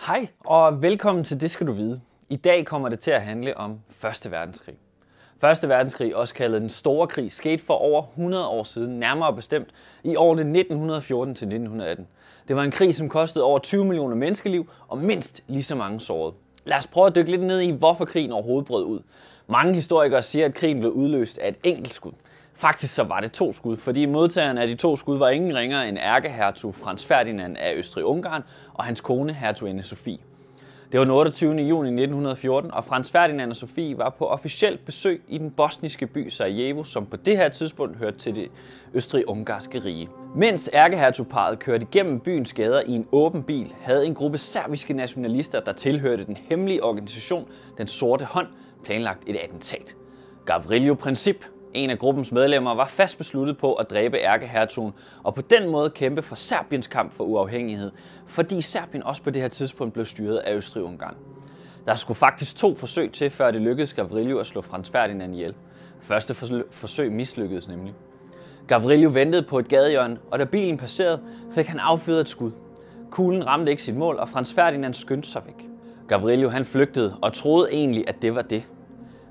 Hej og velkommen til Det skal du vide. I dag kommer det til at handle om 1. verdenskrig. 1. verdenskrig, også kaldet den store krig, skete for over 100 år siden, nærmere bestemt i årene 1914 til 1918. Det var en krig, som kostede over 20 millioner menneskeliv og mindst lige så mange sårede. Lad os prøve at dykke lidt ned i, hvorfor krigen overhovedet brød ud. Mange historikere siger, at krigen blev udløst af et enkelt skud. Faktisk så var det 2 skud, fordi modtagerne af de 2 skud var ingen ringere end ærkehertug Franz Ferdinand af Østrig-Ungarn og hans kone hertuginde Sofie. Det var den 28. juni 1914, og Franz Ferdinand og Sofie var på officielt besøg i den bosniske by Sarajevo, som på det her tidspunkt hørte til det østrig-ungarske rige. Mens ærkehertugparret kørte igennem byens gader i en åben bil, havde en gruppe serbiske nationalister, der tilhørte den hemmelige organisation Den Sorte Hånd, planlagt et attentat. Gavrilo Princip, en af gruppens medlemmer, var fast besluttet på at dræbe ærkehertugen og på den måde kæmpe for Serbiens kamp for uafhængighed, fordi Serbien også på det her tidspunkt blev styret af Østrig-Ungarn. Der skulle faktisk 2 forsøg til, før det lykkedes Gavrilo at slå Franz Ferdinand ihjel. Første forsøg mislykkedes nemlig. Gavrilo ventede på et gadehjørne, og da bilen passerede, fik han affyret et skud. Kuglen ramte ikke sit mål, og Franz Ferdinand skyndte sig væk. Gavrilo han flygtede og troede egentlig, at det var det.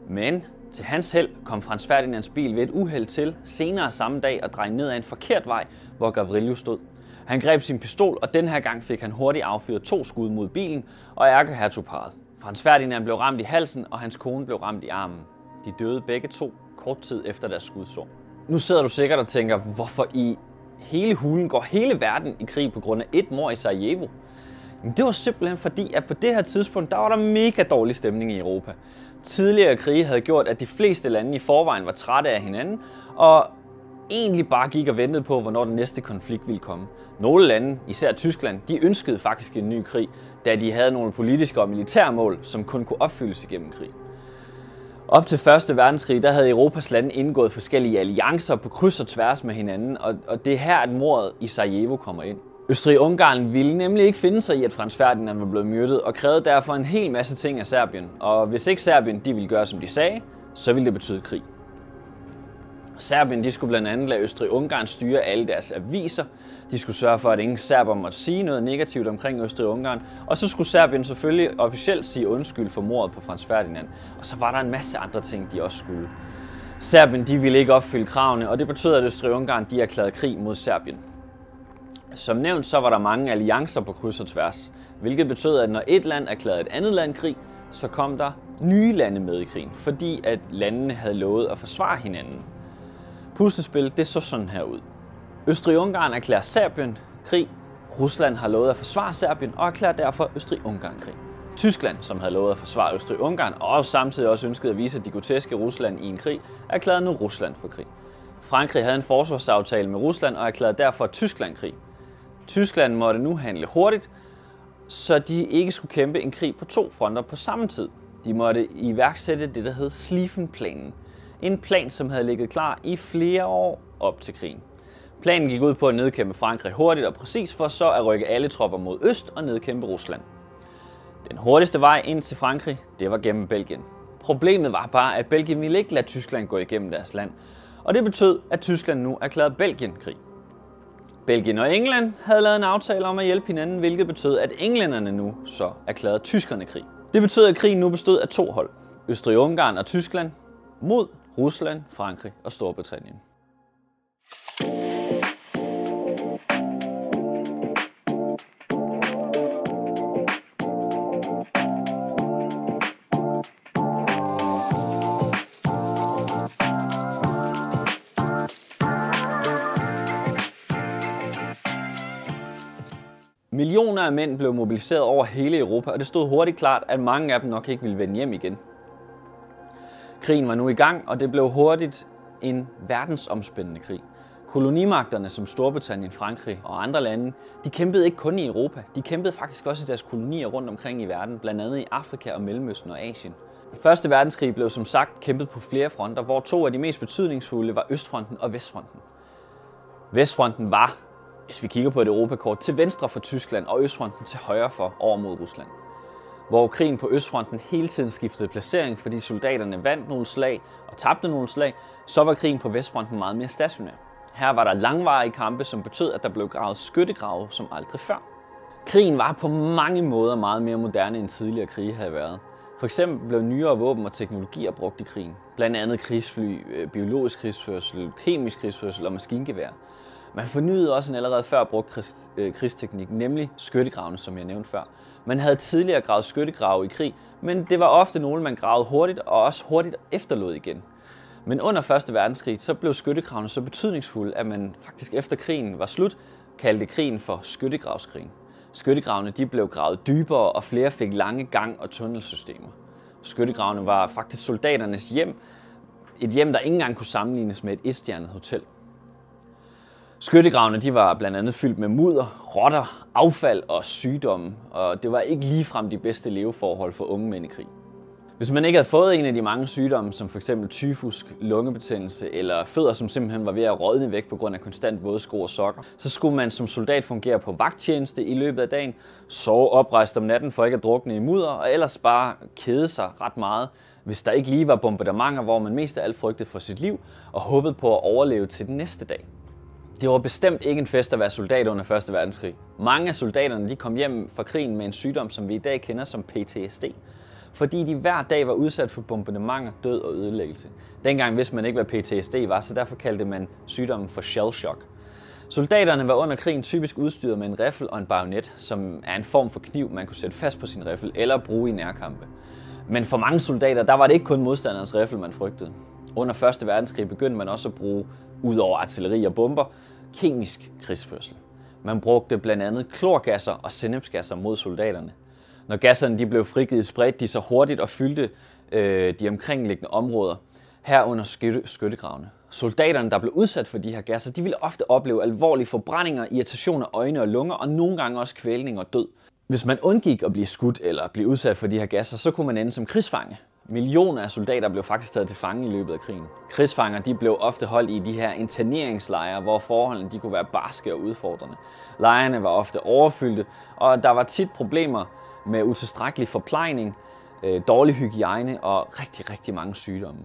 Men til hans held kom Franz Ferdinands bil ved et uheld til senere samme dag og drejede ned ad en forkert vej, hvor Gavrilo stod. Han greb sin pistol, og den her gang fik han hurtigt affyret 2 skud mod bilen og ærkehertugparret. Franz Ferdinand blev ramt i halsen, og hans kone blev ramt i armen. De døde begge 2 kort tid efter deres skudsår. Nu sidder du sikkert og tænker, hvorfor i hele hulen går hele verden i krig på grund af et mord i Sarajevo? Men det var simpelthen fordi, at på det her tidspunkt, der var der mega dårlig stemning i Europa. Tidligere krige havde gjort, at de fleste lande i forvejen var trætte af hinanden, og egentlig bare gik og ventede på, hvornår den næste konflikt ville komme. Nogle lande, især Tyskland, de ønskede faktisk en ny krig, da de havde nogle politiske og militære mål, som kun kunne opfyldes igennem krig. Op til 1. verdenskrig, der havde Europas lande indgået forskellige alliancer på kryds og tværs med hinanden, og det er her, at mordet i Sarajevo kommer ind. Østrig-Ungarn ville nemlig ikke finde sig i, at Franz Ferdinand var blevet myrdet, og krævede derfor en hel masse ting af Serbien. Og hvis ikke Serbien de ville gøre, som de sagde, så ville det betyde krig. Serbien de skulle blandt andet lade Østrig-Ungarn styre alle deres aviser. De skulle sørge for, at ingen serber måtte sige noget negativt omkring Østrig-Ungarn. Og så skulle Serbien selvfølgelig officielt sige undskyld for mordet på Franz Ferdinand. Og så var der en masse andre ting, de også skulle. Serbien de ville ikke opfylde kravene, og det betød, at Østrig-Ungarn de erklærede krig mod Serbien. Som nævnt, så var der mange alliancer på kryds og tværs, hvilket betød, at når et land erklærede et andet land krig, så kom der nye lande med i krigen, fordi at landene havde lovet at forsvare hinanden. Puslespil, det så sådan her ud. Østrig-Ungarn erklærer Serbien krig, Rusland har lovet at forsvare Serbien og erklærer derfor Østrig-Ungarn krig. Tyskland, som havde lovet at forsvare Østrig-Ungarn og samtidig også ønskede at vise, at de kunne tæske Rusland i en krig, erklærede nu Rusland for krig. Frankrig havde en forsvarsaftale med Rusland og erklærede derfor Tyskland krig. Tyskland måtte nu handle hurtigt, så de ikke skulle kæmpe en krig på 2 fronter på samme tid. De måtte iværksætte det, der hed Schlieffen-planen. En plan, som havde ligget klar i flere år op til krigen. Planen gik ud på at nedkæmpe Frankrig hurtigt og præcis for så at rykke alle tropper mod øst og nedkæmpe Rusland. Den hurtigste vej ind til Frankrig, det var gennem Belgien. Problemet var bare, at Belgien ville ikke lade Tyskland gå igennem deres land, og det betød, at Tyskland nu erklærede Belgien krig. Belgien og England havde lavet en aftale om at hjælpe hinanden, hvilket betød, at englænderne nu så erklærede tyskerne krig. Det betød, at krigen nu bestod af 2 hold. Østrig-Ungarn og Tyskland mod Rusland, Frankrig og Storbritannien. Millioner af mænd blev mobiliseret over hele Europa, og det stod hurtigt klart, at mange af dem nok ikke ville vende hjem igen. Krigen var nu i gang, og det blev hurtigt en verdensomspændende krig. Kolonimagterne som Storbritannien, Frankrig og andre lande, de kæmpede ikke kun i Europa, de kæmpede faktisk også i deres kolonier rundt omkring i verden, blandt andet i Afrika og Mellemøsten og Asien. 1. verdenskrig blev som sagt kæmpet på flere fronter, hvor 2 af de mest betydningsfulde var Østfronten og Vestfronten. Vestfronten var, hvis vi kigger på et Europakort, til venstre for Tyskland og Østfronten til højre for over mod Rusland. Hvor krigen på Østfronten hele tiden skiftede placering, fordi soldaterne vandt nogle slag og tabte nogle slag, så var krigen på Vestfronten meget mere stationær. Her var der langvarige kampe, som betød, at der blev gravet skyttegrave som aldrig før. Krigen var på mange måder meget mere moderne end tidligere krige havde været. For eksempel blev nyere våben og teknologier brugt i krigen. Blandt andet krigsfly, biologisk krigsførsel, kemisk krigsførsel og maskingevær. Man fornyede også en allerede før brugt krigsteknik, nemlig skyttegravene, som jeg nævnte før. Man havde tidligere gravet skyttegrave i krig, men det var ofte nogle, man gravede hurtigt og også hurtigt efterlod igen. Men under 1. verdenskrig så blev skyttegravene så betydningsfulde, at man faktisk efter krigen var slut, kaldte krigen for skyttegravskrigen. Skyttegravene de blev gravet dybere, og flere fik lange gang- og tunnelsystemer. Skyttegravene var faktisk soldaternes hjem. Et hjem, der ikke engang kunne sammenlignes med et etstjernet hotel. Skyttegravene de var blandt andet fyldt med mudder, rotter, affald og sygdomme, og det var ikke ligefrem de bedste leveforhold for unge mænd i krig. Hvis man ikke havde fået en af de mange sygdomme, som f.eks. tyfus, lungebetændelse eller fødder, som simpelthen var ved at rådne væk på grund af konstant våde sko og sokker, så skulle man som soldat fungere på vagttjeneste i løbet af dagen, sove oprejst om natten for ikke at drukne i mudder, og ellers bare kede sig ret meget, hvis der ikke lige var bombardementer, hvor man mest af alt frygtede for sit liv og håbede på at overleve til den næste dag. Det var bestemt ikke en fest at være soldat under 1. verdenskrig. Mange af soldaterne de kom hjem fra krigen med en sygdom, som vi i dag kender som PTSD. Fordi de hver dag var udsat for bombardementer, død og ødelæggelse. Dengang vidste man ikke, hvad PTSD var, så derfor kaldte man sygdommen for shell shock. Soldaterne var under krigen typisk udstyret med en riffel og en bajonet, som er en form for kniv, man kunne sætte fast på sin riffel eller bruge i nærkampe. Men for mange soldater, der var det ikke kun modstanderens riffel, man frygtede. Under 1. verdenskrig begyndte man også at bruge, ud over artilleri og bomber, kemisk krigsførsel. Man brugte blandt andet klorgasser og sennepsgasser mod soldaterne. Når gasserne de blev frigivet, spredte de sig hurtigt og fyldte de omkringliggende områder, herunder skyttegravene. Soldaterne, der blev udsat for de her gasser, de ville ofte opleve alvorlige forbrændinger, irritation af øjne og lunger, og nogle gange også kvælning og død. Hvis man undgik at blive skudt eller blive udsat for de her gasser, så kunne man ende som krigsfange. Millioner af soldater blev faktisk taget til fange i løbet af krigen. Krigsfanger de blev ofte holdt i de her interneringslejre, hvor forholdene de kunne være barske og udfordrende. Lejrene var ofte overfyldte, og der var tit problemer med utilstrækkelig forplejning, dårlig hygiejne og rigtig mange sygdomme.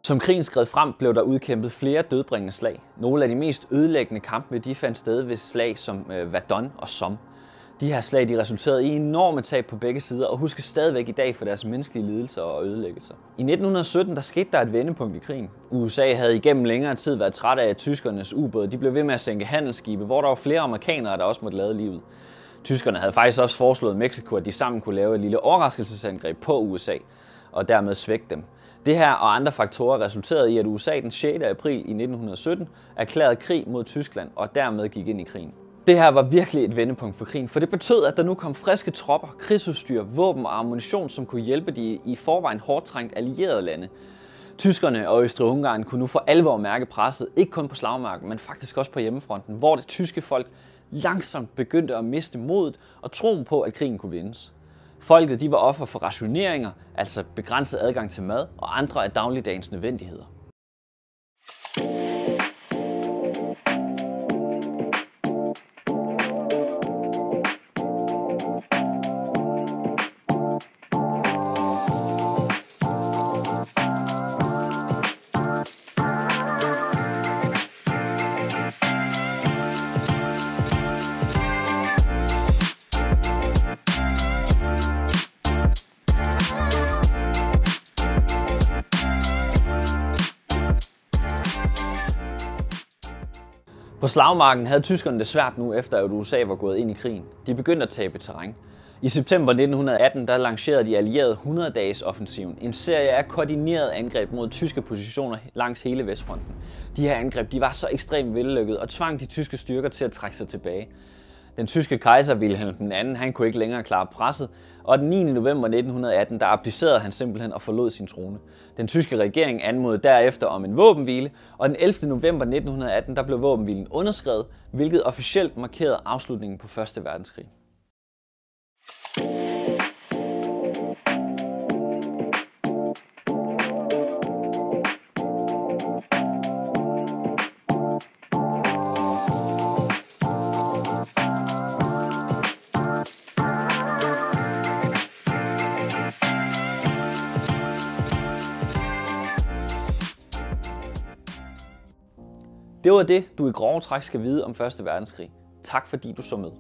Som krigen skred frem, blev der udkæmpet flere dødbringende slag. Nogle af de mest ødelæggende kampe de fandt sted ved slag som Verdun og Somme. De her slag de resulterede i enorme tab på begge sider og huskes stadigvæk i dag for deres menneskelige lidelser og ødelæggelser. I 1917 der skete der et vendepunkt i krigen. USA havde igennem længere tid været træt af, at tyskernes ubåde de blev ved med at sænke handelsskibe, hvor der var flere amerikanere, der også måtte lade livet. Tyskerne havde faktisk også foreslået Mexico, at de sammen kunne lave et lille overraskelsesangreb på USA og dermed svække dem. Det her og andre faktorer resulterede i, at USA den 6. april i 1917 erklærede krig mod Tyskland og dermed gik ind i krigen. Det her var virkelig et vendepunkt for krigen, for det betød, at der nu kom friske tropper, krigsudstyr, våben og ammunition, som kunne hjælpe de i forvejen hårdt trængt allierede lande. Tyskerne og Østrig-Ungarn kunne nu for alvor mærke presset, ikke kun på slagmarken, men faktisk også på hjemmefronten, hvor det tyske folk langsomt begyndte at miste modet og troen på, at krigen kunne vindes. Folket de var offer for rationeringer, altså begrænset adgang til mad og andre af dagligdagens nødvendigheder. På slagmarken havde tyskerne det svært nu, efter at USA var gået ind i krigen. De begyndte at tabe terræn. I september 1918 der lancerede de allierede 100-dages-offensiven, en serie af koordinerede angreb mod tyske positioner langs hele Vestfronten. De her angreb de var så ekstremt vellykket og tvang de tyske styrker til at trække sig tilbage. Den tyske kejser Wilhelm II han kunne ikke længere klare presset, og den 9. november 1918 der abdicerede han simpelthen og forlod sin trone. Den tyske regering anmodede derefter om en våbenhvile, og den 11. november 1918 der blev våbenhvilen underskrevet, hvilket officielt markerede afslutningen på 1. verdenskrig. Det var det, du i grove træk skal vide om 1. verdenskrig. Tak fordi du så med.